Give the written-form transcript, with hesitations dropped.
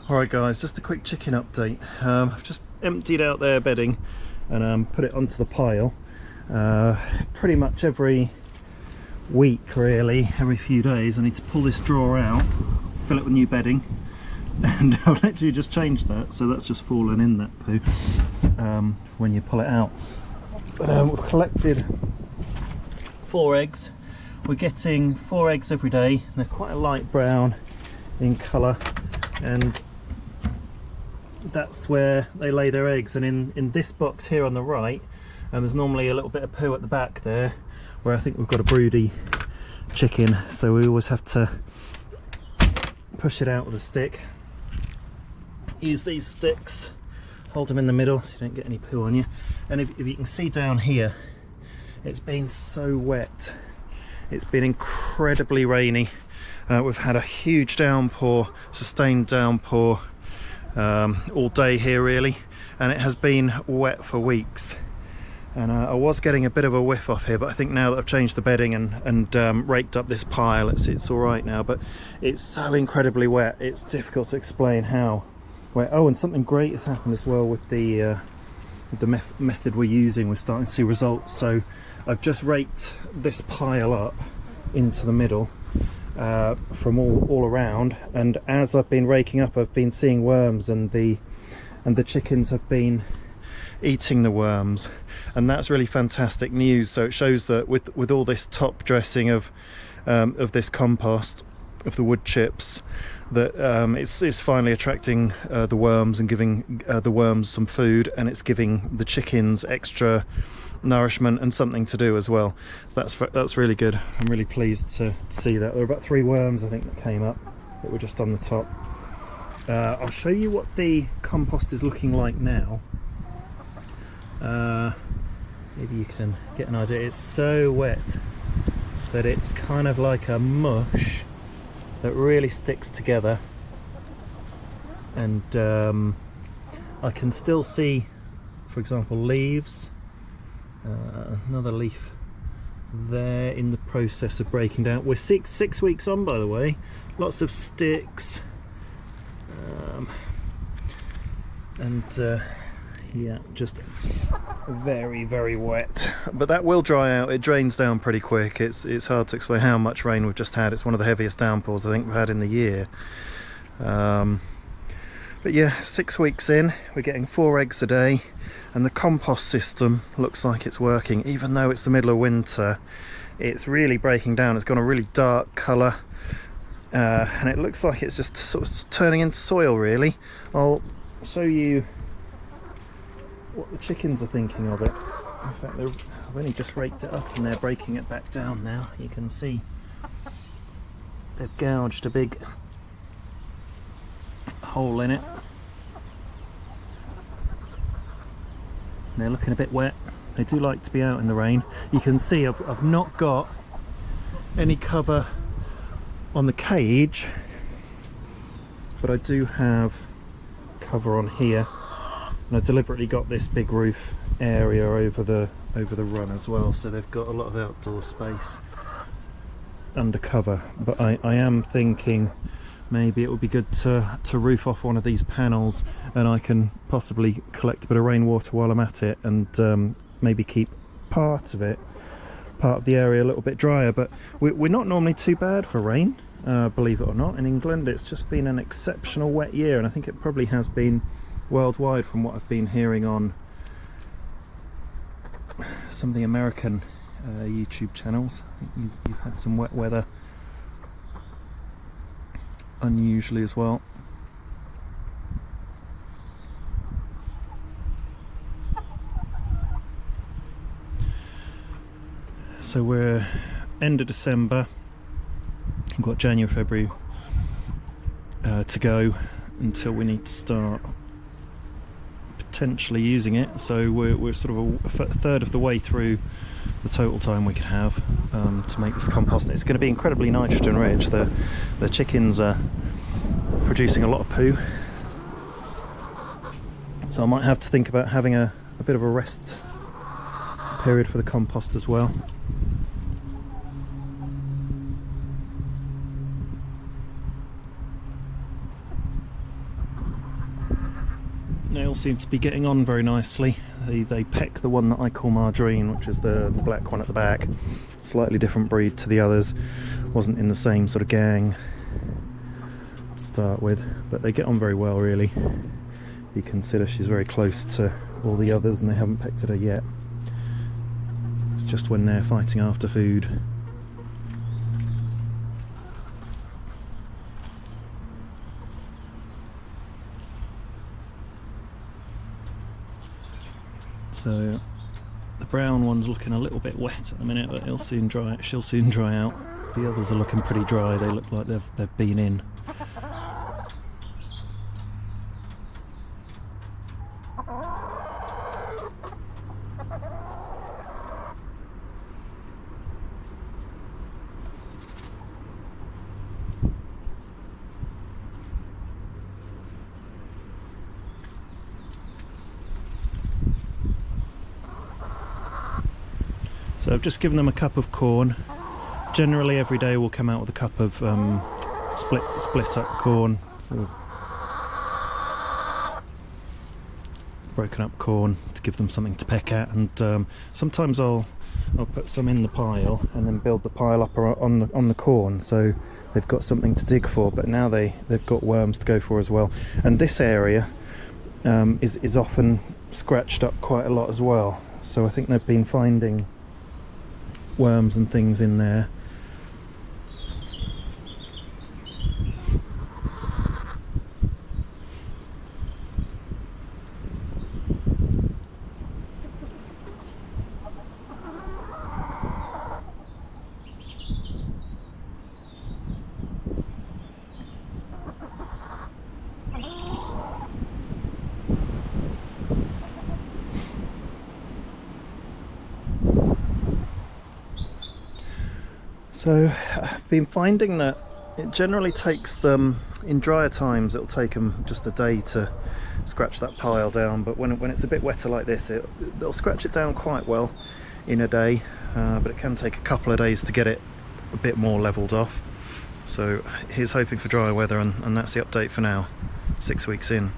Alright guys, just a quick chicken update. I've just emptied out their bedding and put it onto the pile. Pretty much every week really, every few days I need to pull this drawer out, fill it with new bedding, and I've literally just changed that, so that's just fallen in, that poo, when you pull it out. But we've collected 4 eggs. We're getting 4 eggs every day. They're quite a light brown in colour, and that's where they lay their eggs. And in this box here on the right, and there's normally a little bit of poo at the back there where I think we've got a broody chicken, so we always have to push it out with a stick. Use these sticks, hold them in the middle so you don't get any poo on you. And if you can see down here, it's been so wet. It's been incredibly rainy. We've had a huge downpour, sustained downpour, all day here really, and it has been wet for weeks. And I was getting a bit of a whiff off here, but I think now that I've changed the bedding and raked up this pile, it's all right now. But it's so incredibly wet, it's difficult to explain how wet. Oh, and something great has happened as well with the method we're using. We're starting to see results. So I've just raked this pile up into the middle from all around, and as I've been raking up, I've been seeing worms, and the chickens have been eating the worms, and that's really fantastic news. So it shows that with all this top dressing of this compost, of the wood chips, that it's finally attracting the worms and giving the worms some food, and it's giving the chickens extra nourishment and something to do as well. That's really good. I'm really pleased to see that. There were about 3 worms I think that came up that were just on the top. I'll show you what the compost is looking like now. Maybe you can get an idea. It's so wet that it's kind of like a mush that really sticks together, and I can still see, for example, leaves. Another leaf there in the process of breaking down. We're six weeks on, by the way. Lots of sticks, and yeah, just very wet. But that will dry out. It drains down pretty quick. It's hard to explain how much rain we've just had. It's one of the heaviest downpours I think we've had in the year. But yeah, 6 weeks in, we're getting 4 eggs a day, and the compost system looks like it's working. Even though it's the middle of winter, it's really breaking down. It's got a really dark colour, and it looks like it's just sort of turning into soil really. I'll show you what the chickens are thinking of it. In fact, I've only just raked it up and they're breaking it back down now. You can see they've gouged a big hole in it. They're looking a bit wet. They do like to be out in the rain. You can see I've not got any cover on the cage, but I do have cover on here, and I deliberately got this big roof area over the run as well, so they've got a lot of outdoor space under cover. But I am thinking maybe it would be good to roof off one of these panels, and I can possibly collect a bit of rainwater while I'm at it, and maybe keep part of the area a little bit drier. But we're not normally too bad for rain, believe it or not. In England it's just been an exceptional wet year, and I think it probably has been worldwide from what I've been hearing on some of the American YouTube channels. I think you've had some wet weather unusually as well. So we're end of December. We've got January, February to go until we need to start potentially using it. So we're sort of a third of the way through the total time we could have to make this compost. It's going to be incredibly nitrogen rich. The chickens are producing a lot of poo, so I might have to think about having a bit of a rest period for the compost as well. they all seem to be getting on very nicely. They peck the one that I call Margarine, which is the black one at the back. Slightly different breed to the others. Wasn't in the same sort of gang to start with, but they get on very well really. You consider she's very close to all the others and they haven't pecked at her yet. It's just when they're fighting after food. So the brown one's looking a little bit wet at the minute, but she'll soon dry out. The others are looking pretty dry. They look like they've been in. So I've just given them a cup of corn. Generally every day we'll come out with a cup of split up corn, so broken up corn, to give them something to peck at. And sometimes I'll put some in the pile and then build the pile up on the corn, so they've got something to dig for. But now they've got worms to go for as well. And this area is often scratched up quite a lot as well, so I think they've been finding worms and things in there. So I've been finding that it generally takes them, in drier times it'll take them just a day to scratch that pile down, but when it's a bit wetter like this, they'll scratch it down quite well in a day, but it can take a couple of days to get it a bit more levelled off. So here's hoping for drier weather, and that's the update for now, 6 weeks in.